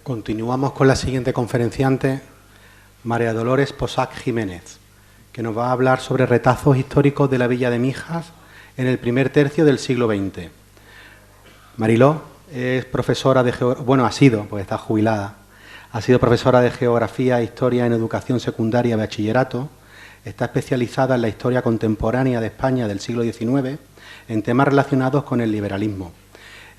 Continuamos con la siguiente conferenciante, María Dolores Posac Jiménez, que nos va a hablar sobre retazos históricos de la villa de Mijas en el primer tercio del siglo XX. Mariló es profesora de geografía, bueno, ha sido, pues está jubilada, ha sido profesora de geografía e historia en educación secundaria y bachillerato, está especializada en la historia contemporánea de España del siglo XIX en temas relacionados con el liberalismo.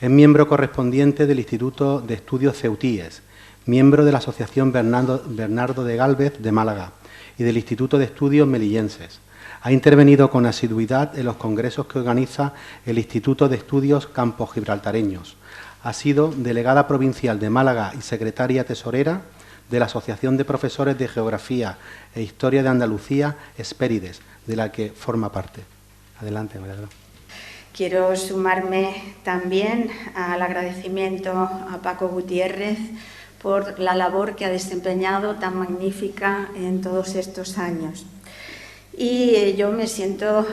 Es miembro correspondiente del Instituto de Estudios Ceutíes, miembro de la Asociación Bernardo de Gálvez de Málaga y del Instituto de Estudios Melillenses. Ha intervenido con asiduidad en los congresos que organiza el Instituto de Estudios Campos Gibraltareños. Ha sido delegada provincial de Málaga y secretaria tesorera de la Asociación de Profesores de Geografía e Historia de Andalucía, Hespérides, de la que forma parte. Adelante, María Dolores. Quiero sumarme también al agradecimiento a Paco Gutiérrez por la labor que ha desempeñado tan magnífica en todos estos años. Y yo me siento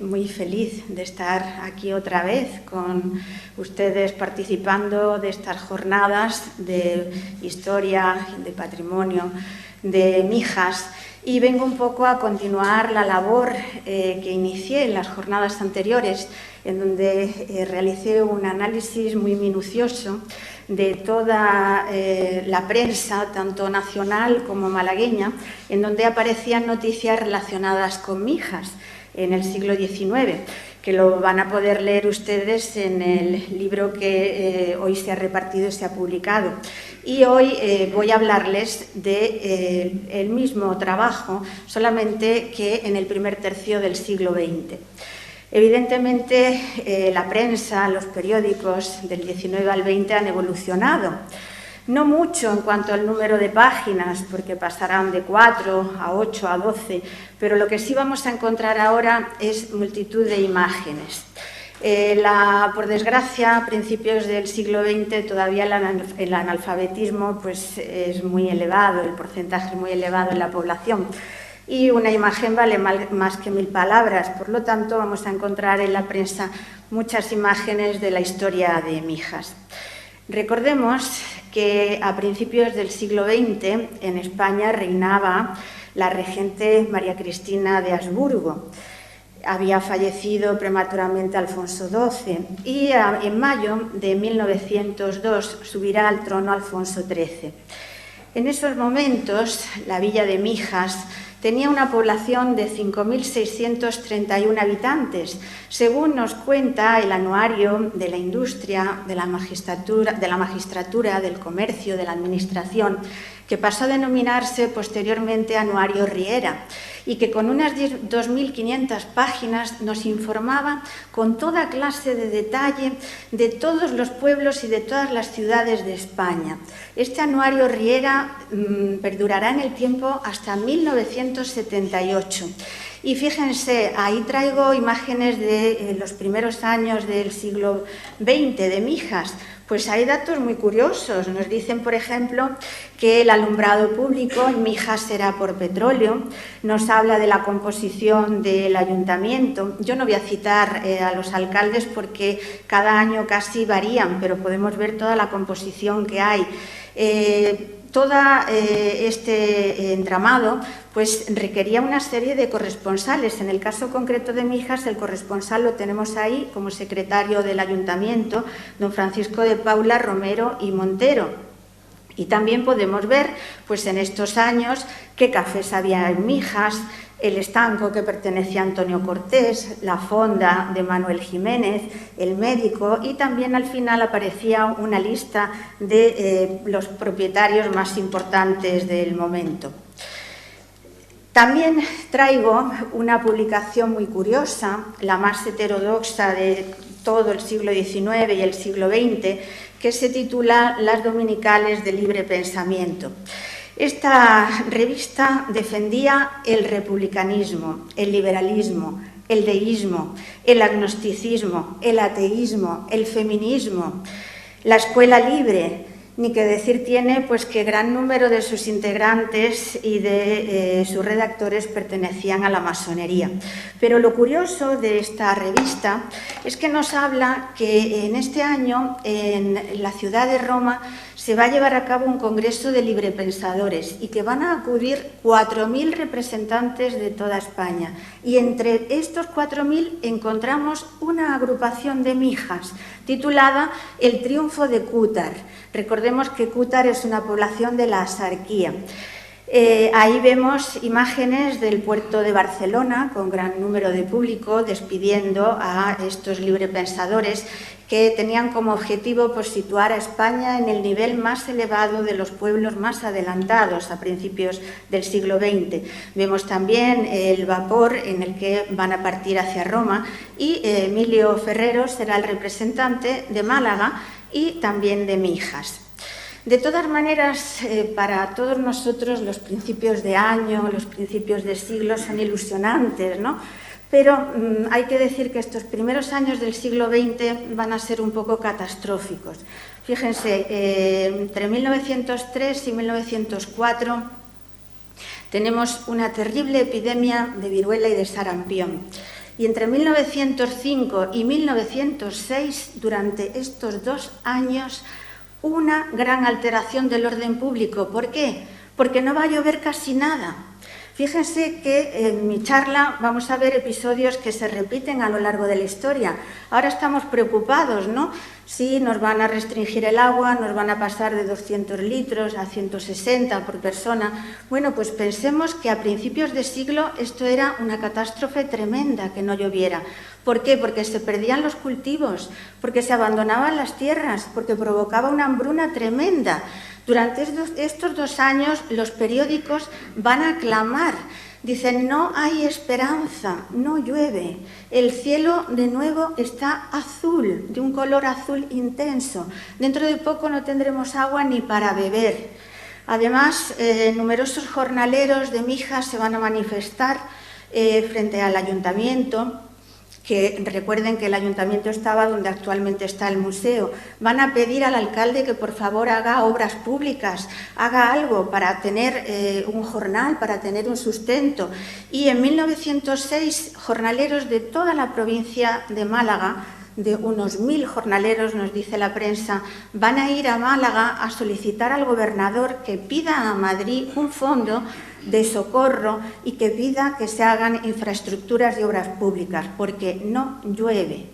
muy feliz de estar aquí otra vez con ustedes participando de estas jornadas de historia, de patrimonio, de Mijas. Y vengo un poco a continuar la labor que inicié en las jornadas anteriores, en donde realicé un análisis muy minucioso de toda la prensa, tanto nacional como malagueña, en donde aparecían noticias relacionadas con Mijas en el siglo XIX, que lo van a poder leer ustedes en el libro que hoy se ha repartido y se ha publicado. Y hoy voy a hablarles del mismo trabajo, solamente que en el primer tercio del siglo XX. Evidentemente, la prensa, los periódicos del 19 al 20 han evolucionado. No mucho en cuanto al número de páginas, porque pasarán de 4 a 8 a 12, pero lo que sí vamos a encontrar ahora es multitud de imágenes. Por desgracia, a principios del siglo XX todavía el analfabetismo pues, es muy elevado, el porcentaje es muy elevado en la población. Y una imagen vale más que 1000 palabras, por lo tanto vamos a encontrar en la prensa muchas imágenes de la historia de Mijas. Recordemos que a principios del siglo XX en España reinaba la regente María Cristina de Habsburgo. Había fallecido prematuramente Alfonso XII y en mayo de 1902 subirá al trono Alfonso XIII. En esos momentos, la villa de Mijas tenía una población de 5.631 habitantes, según nos cuenta el anuario de la industria, de la magistratura, del comercio, de la administración, que pasó a denominarse posteriormente Anuario Riera, y que con unas 2.500 páginas nos informaba con toda clase de detalle de todos los pueblos y de todas las ciudades de España. Este Anuario Riera perdurará en el tiempo hasta 1978. Y fíjense, ahí traigo imágenes de los primeros años del siglo XX de Mijas. Pues hay datos muy curiosos. Nos dicen, por ejemplo, que el alumbrado público en Mijas será por petróleo. Nos habla de la composición del ayuntamiento. Yo no voy a citar a los alcaldes porque cada año casi varían, pero podemos ver toda la composición que hay. Todo este entramado pues, requería una serie de corresponsales. En el caso concreto de Mijas, el corresponsal lo tenemos ahí como secretario del ayuntamiento, don Francisco de Paula Romero y Montero. Y también podemos ver pues, en estos años qué cafés había en Mijas, el estanco que pertenecía a Antonio Cortés, la fonda de Manuel Jiménez, el médico, y también al final aparecía una lista de los propietarios más importantes del momento. También traigo una publicación muy curiosa, la más heterodoxa de todo el siglo XIX y el siglo XX, que se titula Las Dominicales de Libre Pensamiento. Esta revista defendía el republicanismo, el liberalismo, el deísmo, el agnosticismo, el ateísmo, el feminismo, la escuela libre. Ni que decir tiene pues, que gran número de sus integrantes y de sus redactores pertenecían a la masonería. Pero lo curioso de esta revista es que nos habla que en este año en la ciudad de Roma se va a llevar a cabo un congreso de librepensadores y que van a acudir 4.000 representantes de toda España. Y entre estos 4.000 encontramos una agrupación de mijas titulada El Triunfo de Cútar. Recordemos que Cútar es una población de la Axarquía. Ahí vemos imágenes del puerto de Barcelona con gran número de público despidiendo a estos librepensadores que tenían como objetivo pues, situar a España en el nivel más elevado de los pueblos más adelantados a principios del siglo XX. Vemos también el vapor en el que van a partir hacia Roma y Emilio Ferrero será el representante de Málaga y también de Mijas. De todas maneras, para todos nosotros los principios de año, los principios de siglo son ilusionantes, ¿no? Pero hay que decir que estos primeros años del siglo XX van a ser un poco catastróficos. Fíjense, entre 1903 y 1904 tenemos una terrible epidemia de viruela y de sarampión. Y entre 1905 y 1906, durante estos 2 años, una gran alteración del orden público. ¿Por qué? Porque no va a llover casi nada. Fíjense que en mi charla vamos a ver episodios que se repiten a lo largo de la historia. Ahora estamos preocupados, ¿no? Si nos van a restringir el agua, nos van a pasar de 200 litros a 160 por persona. Bueno, pues pensemos que a principios de siglo esto era una catástrofe tremenda, que no lloviera. ¿Por qué? Porque se perdían los cultivos, porque se abandonaban las tierras, porque provocaba una hambruna tremenda. Durante estos 2 años los periódicos van a clamar, dicen no hay esperanza, no llueve, el cielo de nuevo está azul, de un color azul intenso, dentro de poco no tendremos agua ni para beber. Además, numerosos jornaleros de Mijas se van a manifestar frente al ayuntamiento, que recuerden que el ayuntamiento estaba donde actualmente está el museo. Van a pedir al alcalde que por favor haga obras públicas, haga algo para tener un jornal, para tener un sustento. Y en 1906, jornaleros de toda la provincia de Málaga, de unos 1000 jornaleros, nos dice la prensa, van a ir a Málaga a solicitar al gobernador que pida a Madrid un fondo de socorro y que pida que se hagan infraestructuras y obras públicas, porque no llueve.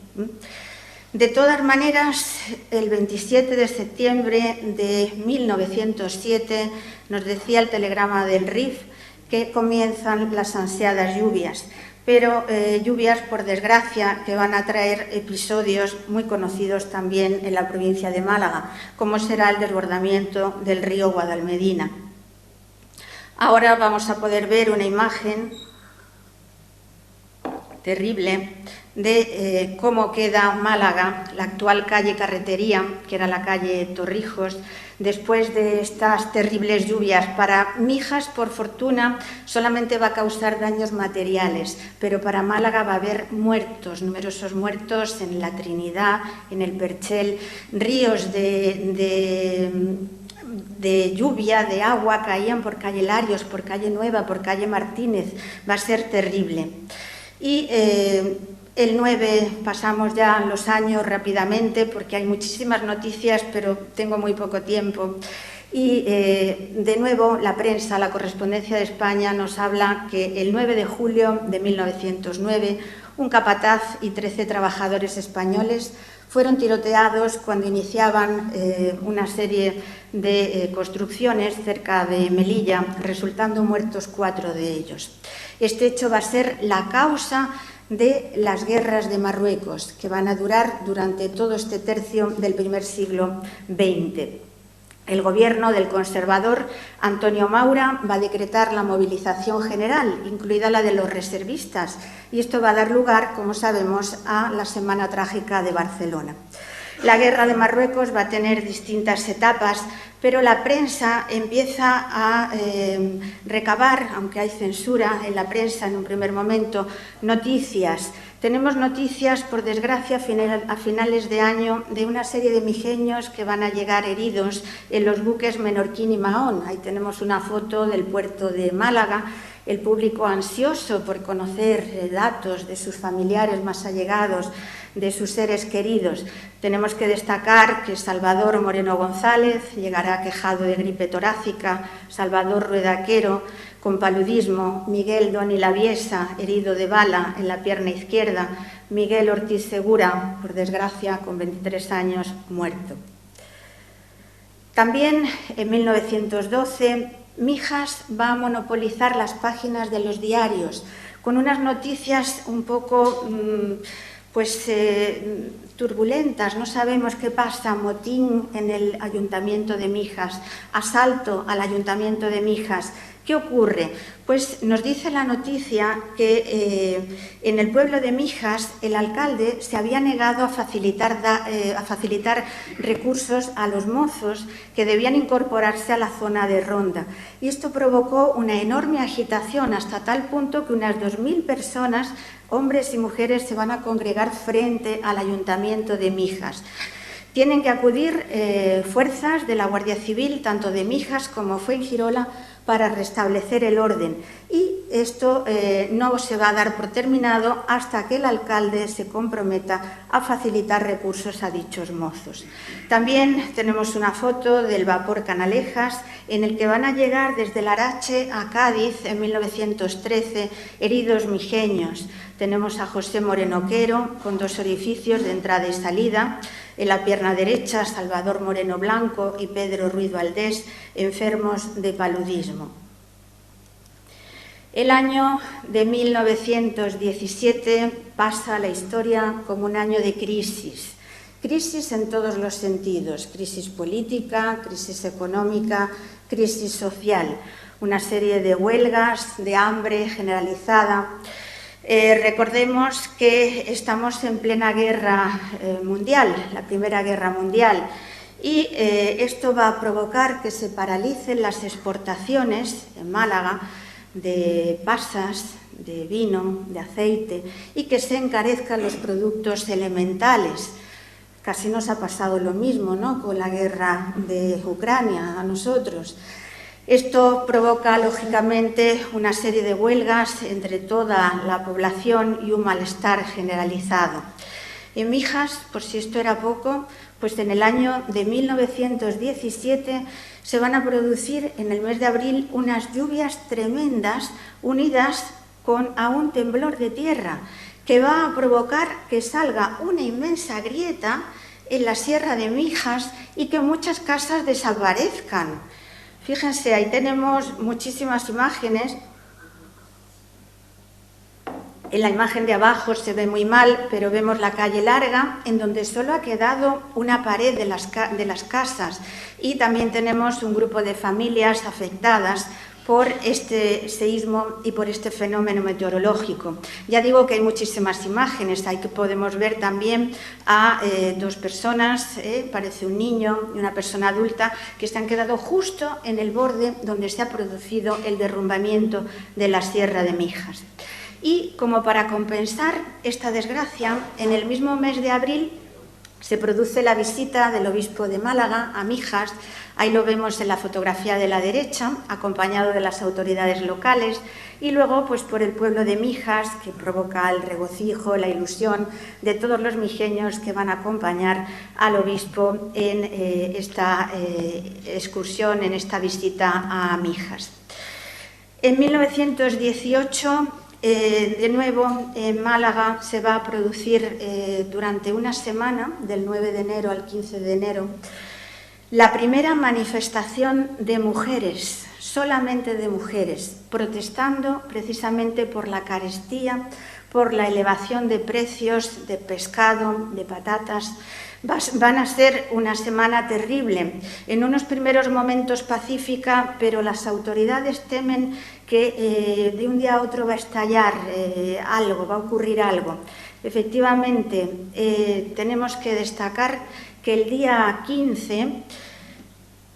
De todas maneras, el 27 de septiembre de 1907 nos decía el telegrama del RIF que comienzan las ansiadas lluvias, pero lluvias, por desgracia, que van a traer episodios muy conocidos también en la provincia de Málaga, como será el desbordamiento del río Guadalmedina. Ahora vamos a poder ver una imagen terrible de cómo queda Málaga, la actual calle Carretería, que era la calle Torrijos, después de estas terribles lluvias. Para Mijas, por fortuna, solamente va a causar daños materiales, pero para Málaga va a haber muertos, numerosos muertos en la Trinidad, en el Perchel, ríos de lluvia, de agua, caían por calle Larios, por calle Nueva, por calle Martínez. Va a ser terrible. Y el 9, pasamos ya los años rápidamente porque hay muchísimas noticias, pero tengo muy poco tiempo. Y de nuevo la prensa, la correspondencia de España nos habla que el 9 de julio de 1909 un capataz y 13 trabajadores españoles fueron tiroteados cuando iniciaban una serie de construcciones cerca de Melilla, resultando muertos 4 de ellos. Este hecho va a ser la causa de las guerras de Marruecos, que van a durar durante todo este tercio del primer siglo XX. El gobierno del conservador Antonio Maura va a decretar la movilización general, incluida la de los reservistas, y esto va a dar lugar, como sabemos, a la Semana Trágica de Barcelona. La guerra de Marruecos va a tener distintas etapas, pero la prensa empieza a recabar, aunque hay censura en la prensa en un primer momento, noticias. Tenemos noticias, por desgracia, a finales de año, de una serie de mijeños que van a llegar heridos en los buques Menorquín y Mahón. Ahí tenemos una foto del puerto de Málaga el público ansioso por conocer datos de sus familiares más allegados, de sus seres queridos. Tenemos que destacar que Salvador Moreno González llegará quejado de gripe torácica, Salvador Ruedaquero con paludismo, Miguel Doni Laviesa, herido de bala en la pierna izquierda, Miguel Ortiz Segura, por desgracia, con 23 años, muerto. También en 1912, Mijas va a monopolizar las páginas de los diarios con unas noticias un poco turbulentas. No sabemos qué pasa: motín en el Ayuntamiento de Mijas, asalto al Ayuntamiento de Mijas. ¿Qué ocurre? Pues nos dice la noticia que en el pueblo de Mijas el alcalde se había negado a facilitar recursos a los mozos que debían incorporarse a la zona de ronda. Y esto provocó una enorme agitación, hasta tal punto que unas 2000 personas, hombres y mujeres, se van a congregar frente al Ayuntamiento de Mijas. Tienen que acudir fuerzas de la Guardia Civil, tanto de Mijas como Fuengirola, para restablecer el orden. Y esto no se va a dar por terminado hasta que el alcalde se comprometa a facilitar recursos a dichos mozos. También tenemos una foto del vapor Canalejas, en el que van a llegar desde Larache a Cádiz en 1913 heridos mijeños. Tenemos a José Moreno Quero con 2 orificios de entrada y salida. En la pierna derecha, Salvador Moreno Blanco y Pedro Ruiz Valdés, enfermos de paludismo. El año de 1917 pasa a la historia como un año de crisis. Crisis en todos los sentidos: crisis política, crisis económica, crisis social. Una serie de huelgas, de hambre generalizada. Recordemos que estamos en plena guerra mundial, la Primera Guerra Mundial, y esto va a provocar que se paralicen las exportaciones en Málaga de pasas, de vino, de aceite, y que se encarezcan los productos elementales. Casi nos ha pasado lo mismo, ¿no?, con la guerra de Ucrania a nosotros. Esto provoca, lógicamente, una serie de huelgas entre toda la población y un malestar generalizado. En Mijas, por si esto era poco, pues en el año de 1917 se van a producir en el mes de abril unas lluvias tremendas unidas a un temblor de tierra que va a provocar que salga una inmensa grieta en la Sierra de Mijas y que muchas casas desaparezcan. Fíjense, ahí tenemos muchísimas imágenes. En la imagen de abajo se ve muy mal, pero vemos la calle larga, en donde solo ha quedado una pared de las casas. Y también tenemos un grupo de familias afectadas por este seísmo y por este fenómeno meteorológico. Ya digo que hay muchísimas imágenes. Ahí que podemos ver también a 2 personas, parece un niño y una persona adulta, que se han quedado justo en el borde donde se ha producido el derrumbamiento de la Sierra de Mijas. Y como para compensar esta desgracia, en el mismo mes de abril se produce la visita del obispo de Málaga a Mijas. Ahí lo vemos en la fotografía de la derecha, acompañado de las autoridades locales, y luego pues por el pueblo de Mijas, que provoca el regocijo, la ilusión de todos los mijeños que van a acompañar al obispo en esta excursión, en esta visita a Mijas. En 1918, de nuevo, en Málaga se va a producir durante una semana, del 9 de enero al 15 de enero, la primera manifestación de mujeres, solamente de mujeres, protestando precisamente por la carestía, por la elevación de precios de pescado, de patatas. Van a ser una semana terrible, en unos primeros momentos pacífica, pero las autoridades temen que de un día a otro va a estallar algo, va a ocurrir algo. Efectivamente, tenemos que destacar que el día 15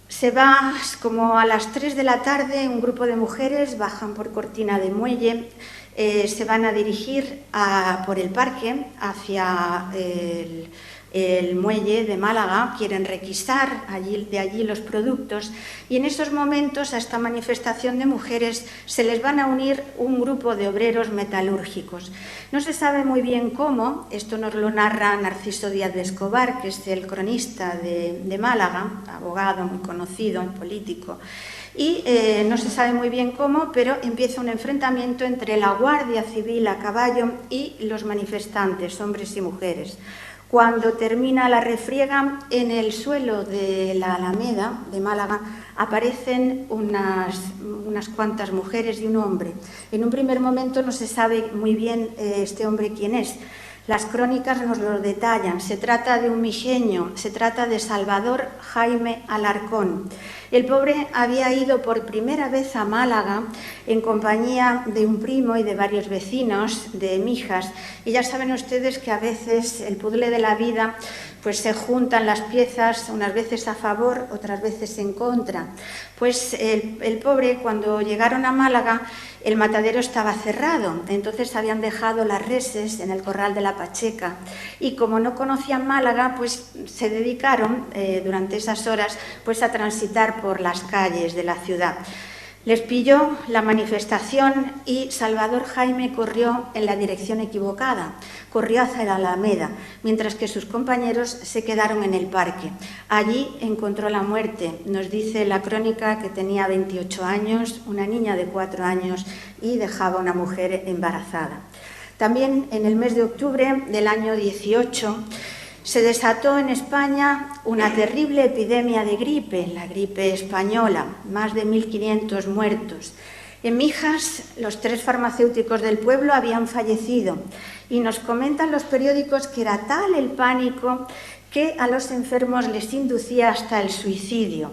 se va, como a las 3 de la tarde, un grupo de mujeres bajan por Cortina de Muelle, se van a dirigir por el parque hacia el muelle de Málaga, quieren requisar de allí los productos, y en esos momentos a esta manifestación de mujeres se les van a unir un grupo de obreros metalúrgicos. No se sabe muy bien cómo, esto nos lo narra Narciso Díaz de Escobar, que es el cronista de Málaga, abogado muy conocido, político, y no se sabe muy bien cómo, pero empieza un enfrentamiento entre la Guardia Civil a caballo y los manifestantes, hombres y mujeres. Cuando termina la refriega, en el suelo de la Alameda de Málaga aparecen unas cuantas mujeres y un hombre. En un primer momento no se sabe muy bien este hombre quién es. Las crónicas nos lo detallan. Se trata de un mixeño, se trata de Salvador Jaime Alarcón. El pobre había ido por primera vez a Málaga en compañía de un primo y de varios vecinos de Mijas. Y ya saben ustedes que a veces el puzzle de la vida pues se juntan las piezas, unas veces a favor, otras veces en contra. Pues el pobre, cuando llegaron a Málaga, el matadero estaba cerrado, entonces habían dejado las reses en el corral de la Pacheca, y como no conocían Málaga, pues se dedicaron durante esas horas pues a transitar por las calles de la ciudad. Les pilló la manifestación y Salvador Jaime corrió en la dirección equivocada, corrió hacia la Alameda, mientras que sus compañeros se quedaron en el parque. Allí encontró la muerte. Nos dice la crónica que tenía 28 años, una niña de 4 años y dejaba una mujer embarazada. También en el mes de octubre del año 18 se desató en España una terrible epidemia de gripe, la gripe española, más de 1.500 muertos. En Mijas, los 3 farmacéuticos del pueblo habían fallecido y nos comentan los periódicos que era tal el pánico que a los enfermos les inducía hasta el suicidio.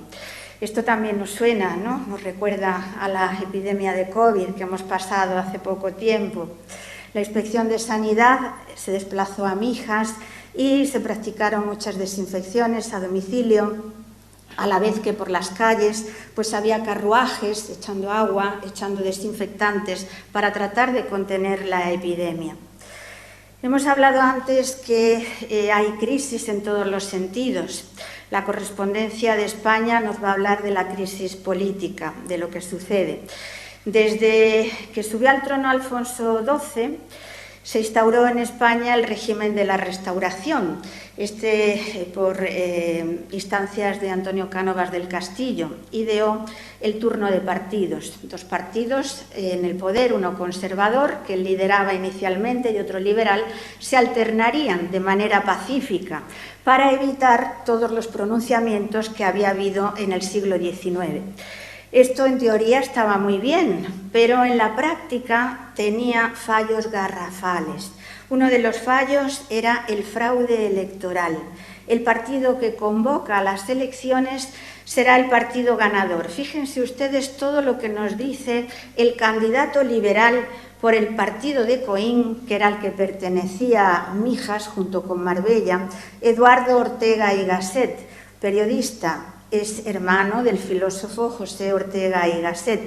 Esto también nos suena, ¿no? Nos recuerda a la epidemia de COVID que hemos pasado hace poco tiempo. La Inspección de Sanidad se desplazó a Mijas y se practicaron muchas desinfecciones a domicilio, a la vez que por las calles pues había carruajes echando agua, echando desinfectantes para tratar de contener la epidemia. Hemos hablado antes que hay crisis en todos los sentidos. La correspondencia de España nos va a hablar de la crisis política, de lo que sucede. Desde que subió al trono Alfonso XII, se instauró en España el régimen de la Restauración, por instancias de Antonio Cánovas del Castillo. Ideó el turno de partidos, 2 partidos en el poder, uno conservador, que lideraba inicialmente, y otro liberal, se alternarían de manera pacífica para evitar todos los pronunciamientos que había habido en el siglo XIX. Esto en teoría estaba muy bien, pero en la práctica tenía fallos garrafales. Uno de los fallos era el fraude electoral. El partido que convoca a las elecciones será el partido ganador. Fíjense ustedes todo lo que nos dice el candidato liberal por el partido de Coín, que era al que pertenecía Mijas junto con Marbella, Eduardo Ortega y Gasset, periodista. Es hermano del filósofo José Ortega y Gasset.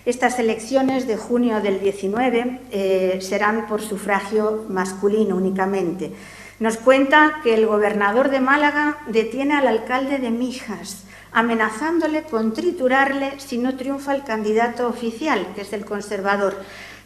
Estas elecciones de junio del 19 serán por sufragio masculino únicamente. Nos cuenta que el gobernador de Málaga detiene al alcalde de Mijas, amenazándole con triturarle si no triunfa el candidato oficial, que es el conservador.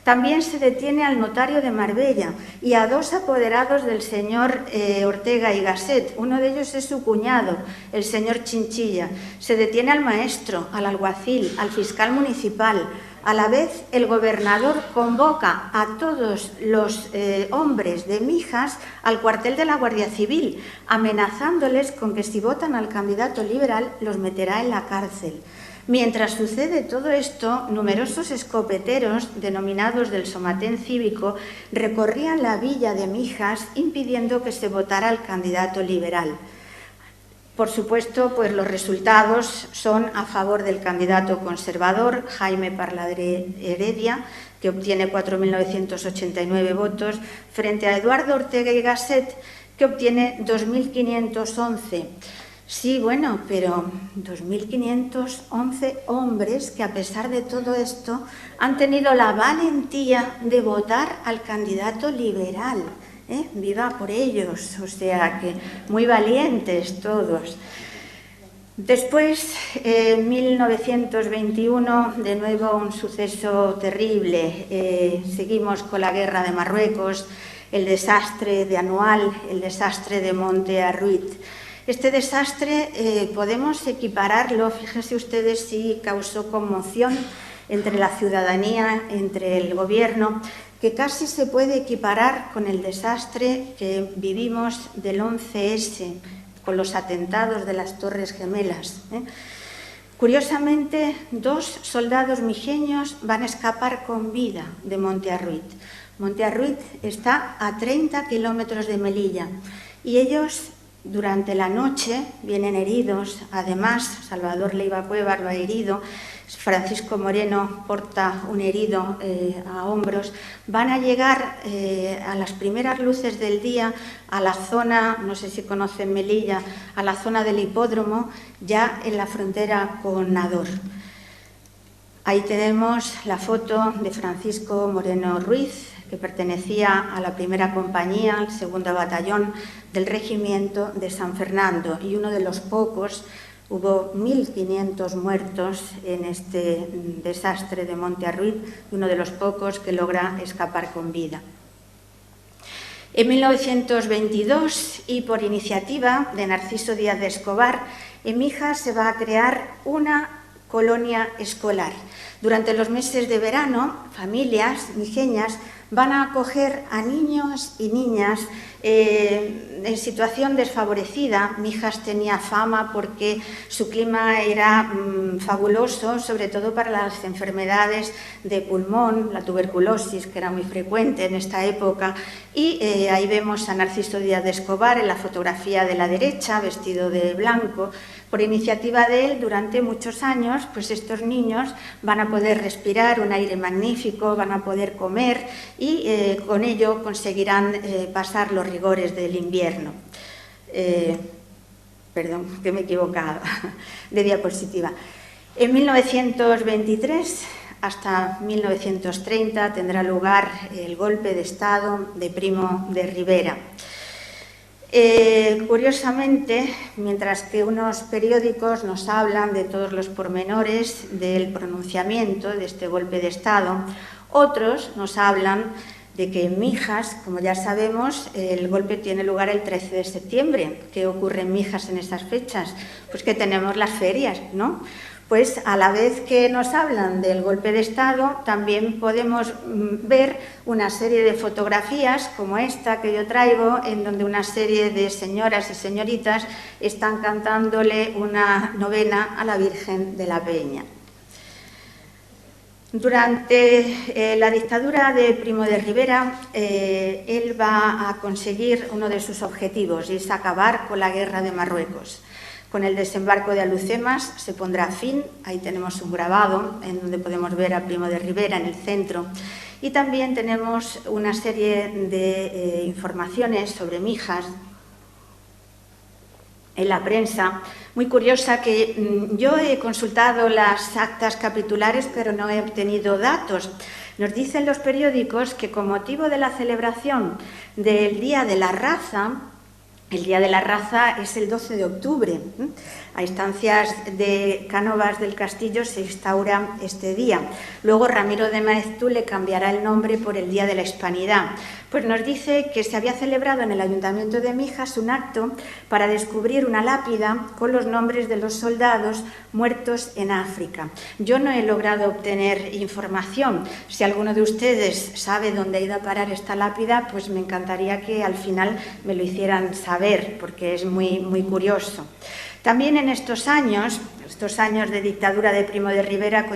También se detiene al notario de Marbella y a 2 apoderados del señor Ortega y Gasset. Uno de ellos es su cuñado, el señor Chinchilla. Se detiene al maestro, al alguacil, al fiscal municipal. A la vez, el gobernador convoca a todos los hombres de Mijas al cuartel de la Guardia Civil, amenazándoles con que si votan al candidato liberal los meterá en la cárcel. Mientras sucede todo esto, numerosos escopeteros, denominados del Somatén Cívico, recorrían la villa de Mijas impidiendo que se votara al candidato liberal. Por supuesto, pues los resultados son a favor del candidato conservador, Jaime Parladré Heredia, que obtiene 4.989 votos, frente a Eduardo Ortega y Gasset, que obtiene 2.511. Sí, bueno, pero 2.511 hombres que, a pesar de todo esto, han tenido la valentía de votar al candidato liberal. Viva por ellos, o sea que muy valientes todos. Después, en 1921, de nuevo un suceso terrible. Seguimos con la guerra de Marruecos, el desastre de Anual, el desastre de Monte Arruit. Este desastre podemos equipararlo, fíjense ustedes si causó conmoción entre la ciudadanía, entre el gobierno, que casi se puede equiparar con el desastre que vivimos del 11S, con los atentados de las Torres Gemelas. Curiosamente, 2 soldados mijeños van a escapar con vida de Monte Arruit. Monte Arruit está a 30 kilómetros de Melilla y ellos durante la noche vienen heridos. Además, Salvador Leiva Cuevas va herido, Francisco Moreno porta un herido a hombros. Van a llegar a las primeras luces del día a la zona, no sé si conocen Melilla, a la zona del hipódromo, ya en la frontera con Nador. Ahí tenemos la foto de Francisco Moreno Ruiz, que pertenecía a la primera compañía, al segundo batallón del regimiento de San Fernando, y uno de los pocos, hubo 1.500 muertos en este desastre de Monte Arruit, uno de los pocos que logra escapar con vida. En 1922, y por iniciativa de Narciso Díaz de Escobar, en Mijas se va a crear una colonia escolar. Durante los meses de verano, familias mijeñas van a acoger a niños y niñas en situación desfavorecida. Mijas tenía fama porque su clima era fabuloso, sobre todo para las enfermedades de pulmón, la tuberculosis, que era muy frecuente en esta época. Y ahí vemos a Narciso Díaz de Escobar en la fotografía de la derecha, vestido de blanco. Por iniciativa de él, durante muchos años, pues estos niños van a poder respirar un aire magnífico, van a poder comer y con ello conseguirán pasar los rigores del invierno. Perdón, que me he equivocado de diapositiva. En 1923 hasta 1930 tendrá lugar el golpe de Estado de Primo de Rivera. Curiosamente, mientras que unos periódicos nos hablan de todos los pormenores del pronunciamiento de este golpe de Estado, otros nos hablan de que en Mijas, como ya sabemos, el golpe tiene lugar el 13 de septiembre. ¿Qué ocurre en Mijas en esas fechas? Pues que tenemos las ferias, ¿no? Pues a la vez que nos hablan del golpe de Estado, también podemos ver una serie de fotografías como esta que yo traigo, en donde una serie de señoras y señoritas están cantándole una novena a la Virgen de la Peña. Durante la dictadura de Primo de Rivera, él va a conseguir uno de sus objetivos, y es acabar con la guerra de Marruecos. Con el desembarco de Alhucemas se pondrá fin. Ahí tenemos un grabado en donde podemos ver a Primo de Rivera en el centro. Y también tenemos una serie de informaciones sobre Mijas en la prensa, muy curiosa, que yo he consultado las actas capitulares, pero no he obtenido datos. Nos dicen los periódicos que con motivo de la celebración del Día de la Raza, el Día de la Raza es el 12 de octubre. A instancias de Cánovas del Castillo se instaura este día. Luego Ramiro de Maeztu le cambiará el nombre por el Día de la Hispanidad. Pues nos dice que se había celebrado en el Ayuntamiento de Mijas un acto para descubrir una lápida con los nombres de los soldados muertos en África. Yo no he logrado obtener información. Si alguno de ustedes sabe dónde ha ido a parar esta lápida, pues me encantaría que al final me lo hicieran saber, porque es muy curioso. También en estos años de dictadura de Primo de Rivera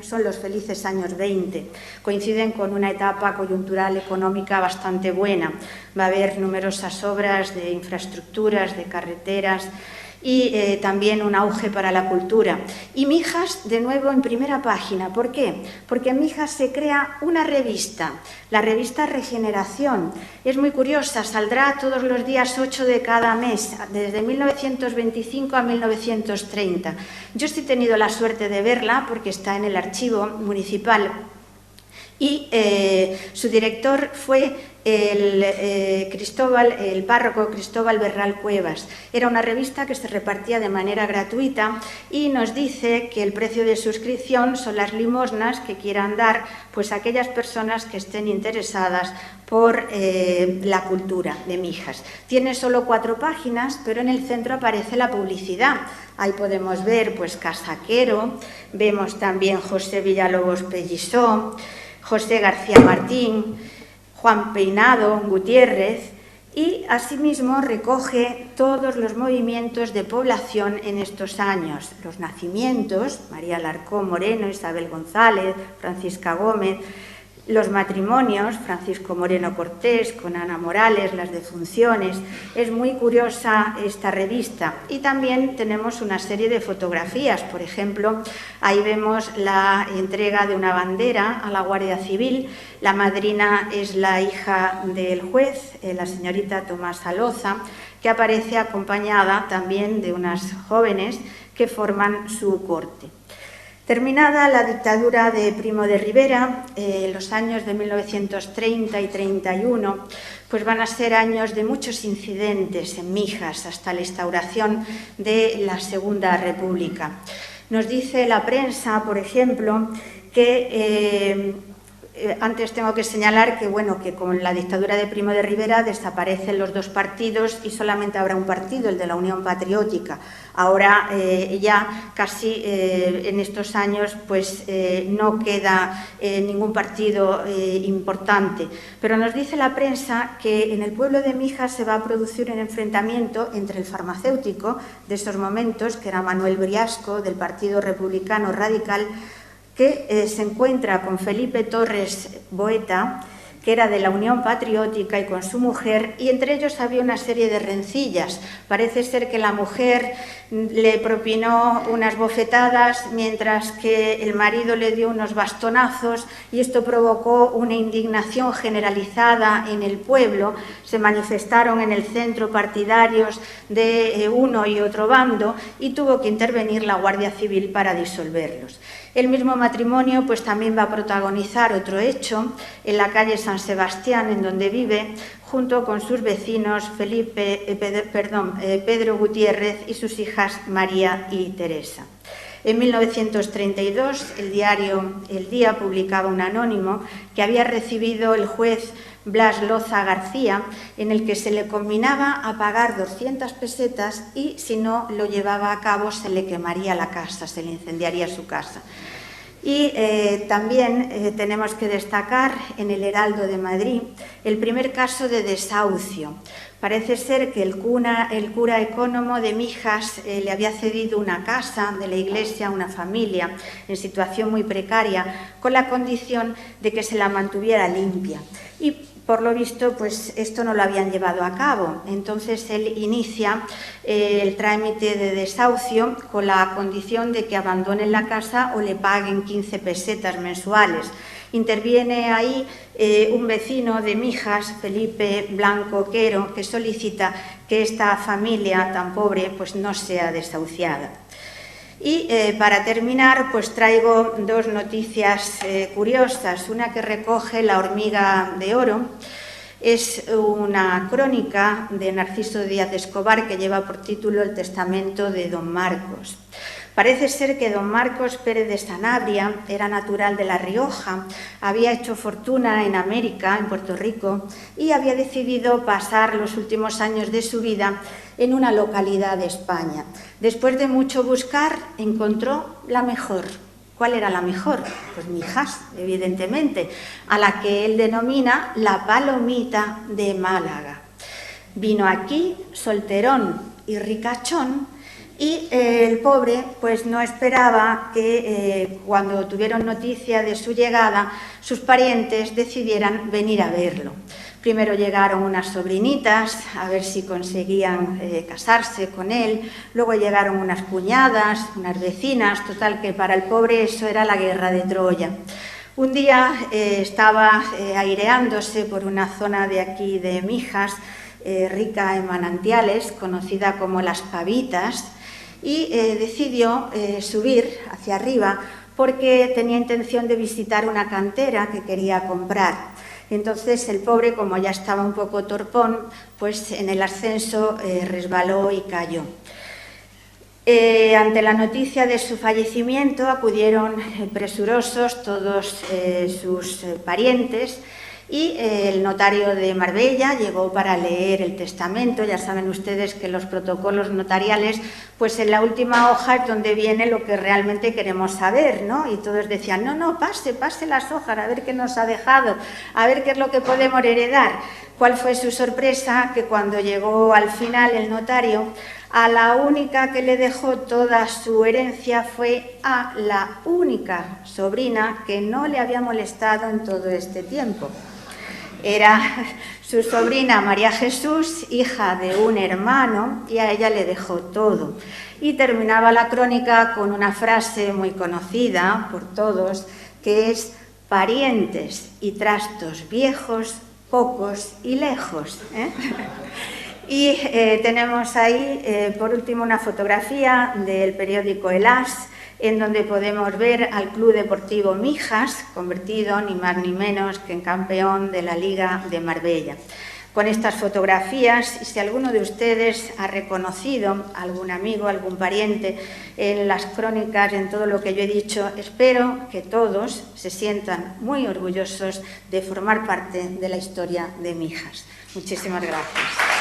son los felices años 20, coinciden con una etapa coyuntural económica bastante buena. Va a haber numerosas obras de infraestructuras, de carreteras y también un auge para la cultura. Y Mijas, de nuevo, en primera página. ¿Por qué? Porque en Mijas se crea una revista, la revista Regeneración. Es muy curiosa, saldrá todos los días 8 de cada mes, desde 1925 a 1930. Yo sí he tenido la suerte de verla porque está en el archivo municipal. y su director fue el párroco Cristóbal Berral Cuevas. Era una revista que se repartía de manera gratuita y nos dice que el precio de suscripción son las limosnas que quieran dar pues a aquellas personas que estén interesadas por la cultura de Mijas. Tiene solo 4 páginas, pero en el centro aparece la publicidad. Ahí podemos ver pues Casaquero, vemos también José Villalobos Pellisó, José García Martín, Juan Peinado Gutiérrez, y asimismo recoge todos los movimientos de población en estos años, los nacimientos, María Alarcón Moreno, Isabel González, Francisca Gómez, los matrimonios, Francisco Moreno Cortés con Ana Morales, las defunciones. Es muy curiosa esta revista. Y también tenemos una serie de fotografías. Por ejemplo, ahí vemos la entrega de una bandera a la Guardia Civil. La madrina es la hija del juez, la señorita Tomasa Loza, que aparece acompañada también de unas jóvenes que forman su corte. Terminada la dictadura de Primo de Rivera, los años de 1930 y 31, pues van a ser años de muchos incidentes en Mijas hasta la instauración de la Segunda República. Nos dice la prensa, por ejemplo, que antes tengo que señalar que, bueno, que con la dictadura de Primo de Rivera desaparecen los 2 partidos y solamente habrá un partido, el de la Unión Patriótica. Ahora ya casi en estos años pues no queda ningún partido importante. Pero nos dice la prensa que en el pueblo de Mijas se va a producir un enfrentamiento entre el farmacéutico de esos momentos, que era Manuel Briasco, del Partido Republicano Radical, que se encuentra con Felipe Torres Boeta, que era de la Unión Patriótica, y con su mujer, y entre ellos había una serie de rencillas. Parece ser que la mujer le propinó unas bofetadas, mientras que el marido le dio unos bastonazos, y esto provocó una indignación generalizada en el pueblo. Se manifestaron en el centro partidarios de uno y otro bando, y tuvo que intervenir la Guardia Civil para disolverlos. El mismo matrimonio pues también va a protagonizar otro hecho en la calle San Sebastián, en donde vive, junto con sus vecinos Pedro Gutiérrez y sus hijas María y Teresa. En 1932, el diario El Día publicaba un anónimo que había recibido el juez Blas Loza García, en el que se le combinaba a pagar 200 pesetas y, si no lo llevaba a cabo, se le quemaría la casa, se le incendiaría su casa. Y también tenemos que destacar en el Heraldo de Madrid el primer caso de desahucio. Parece ser que el cura ecónomo de Mijas le había cedido una casa de la iglesia a una familia en situación muy precaria, con la condición de que se la mantuviera limpia. Y por lo visto, pues esto no lo habían llevado a cabo. Entonces él inicia el trámite de desahucio con la condición de que abandonen la casa o le paguen 15 pesetas mensuales. Interviene ahí un vecino de Mijas, Felipe Blanco Quero, que solicita que esta familia tan pobre pues no sea desahuciada. Y para terminar, pues traigo 2 noticias curiosas. Una que recoge La Hormiga de Oro. Es una crónica de Narciso Díaz Escobar que lleva por título El testamento de don Marcos. Parece ser que don Marcos Pérez de Sanabria era natural de La Rioja, había hecho fortuna en América, en Puerto Rico, y había decidido pasar los últimos años de su vida en una localidad de España. Después de mucho buscar, encontró la mejor. ¿Cuál era la mejor? Pues Mijas, evidentemente, a la que él denomina la Palomita de Málaga. Vino aquí, solterón y ricachón, y el pobre pues no esperaba que cuando tuvieron noticia de su llegada, sus parientes decidieran venir a verlo. Primero llegaron unas sobrinitas a ver si conseguían casarse con él, luego llegaron unas cuñadas, unas vecinas, total que para el pobre eso era la guerra de Troya. Un día estaba aireándose por una zona de aquí de Mijas, rica en manantiales, conocida como Las Pavitas, y decidió subir hacia arriba porque tenía intención de visitar una cantera que quería comprar. Entonces el pobre, como ya estaba un poco torpón, pues en el ascenso resbaló y cayó. Ante la noticia de su fallecimiento acudieron presurosos todos sus parientes y el notario de Marbella llegó para leer el testamento. Ya saben ustedes que los protocolos notariales, pues en la última hoja es donde viene lo que realmente queremos saber, ¿no? Y todos decían, no, pase las hojas, a ver qué nos ha dejado, a ver qué es lo que podemos heredar. ¿Cuál fue su sorpresa? Que cuando llegó al final el notario, a la única que le dejó toda su herencia fue a la única sobrina que no le había molestado en todo este tiempo. Era su sobrina María Jesús, hija de un hermano, y a ella le dejó todo. Y terminaba la crónica con una frase muy conocida por todos, que es: parientes y trastos viejos, pocos y lejos, ¿eh? Y tenemos ahí, por último, una fotografía del periódico El As, en donde podemos ver al Club Deportivo Mijas, convertido ni más ni menos que en campeón de la Liga de Marbella. Con estas fotografías, y si alguno de ustedes ha reconocido a algún amigo, algún pariente en las crónicas, en todo lo que yo he dicho, espero que todos se sientan muy orgullosos de formar parte de la historia de Mijas. Muchísimas gracias.